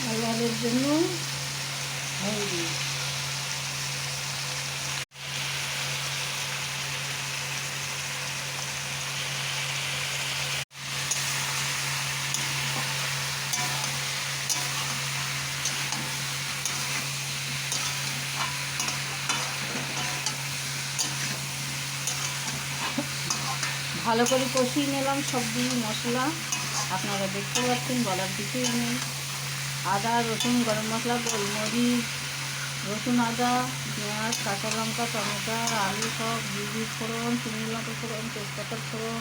কালারের জন্য হলদি, ভালো করে কষিয়ে নিলাম সবজি মশলা। আপনারা দেখতে পাচ্ছেন, বলার কিছুই নেই। আদা রসুন গরম মশলা গোলমরিচ রসুন আদা পেঁয়াজ কাঁচা লঙ্কা টমেটো আলু সব দিয়ে ফোড়ন, চিংড়ি লঙ্কা ফোড়ন, তেজপাতার ফোড়ন,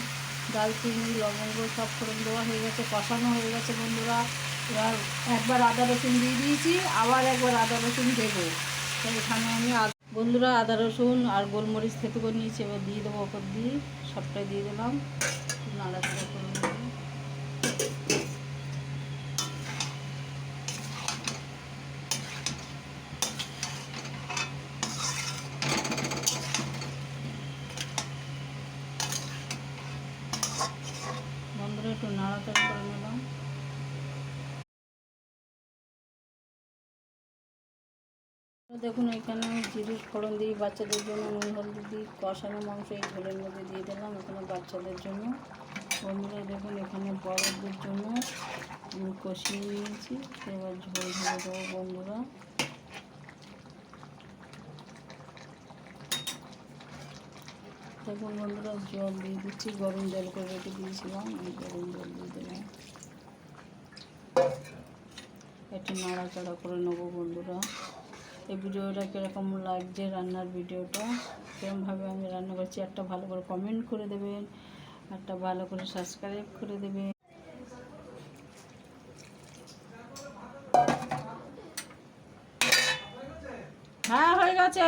দালচিনি লবঙ্গ সব ফোড়ন দেওয়া হয়ে গেছে, কষানো হয়ে গেছে বন্ধুরা। এবার একবার আদা রসুন দিয়ে দিয়েছি, আবার একবার আদা রসুন দেবো। তো এখানে আমি বন্ধুরা আদা রসুন আর গোলমরিচ থেতো করে নিয়েছি, এবার দিয়ে দেবো ওপর দিয়ে, সবটাই দিয়ে দিলাম, নাড়াচাড়া করে নেবো। বন্ধুরা একটু নাড়াচাড়া করে নিলাম। দেখুন এখানে জিরে ফোড়ন দিয়ে বাচ্চাদের জন্য নুন হলদি দিয়ে কষানো মাংস এই ঝোলের মধ্যে দিয়ে দিলাম, এখানে বাচ্চাদের জন্য। বন্ধুরা দেখুন এখানে বড়দের জন্য আমি কষিয়ে নিয়েছি, এবার ঝোল ঢেলে দেবো বন্ধুরা। দেখুন বন্ধুরা জল দিয়ে দিচ্ছি, গরম জল করে রেখে দিয়েছিলাম, আমি গরম জল দিয়ে দিলাম। একটু নাড়াচাড়া করে নেবো বন্ধুরা। এই ভিডিওটা কীরকম লাগছে, রান্নার ভিডিওটা কীরকমভাবে আমি রান্না করছি, একটা ভালো করে কমেন্ট করে দেবেন, একটা ভালো করে সাবস্ক্রাইব করে দেবেন। হ্যাঁ হয়ে গেছে।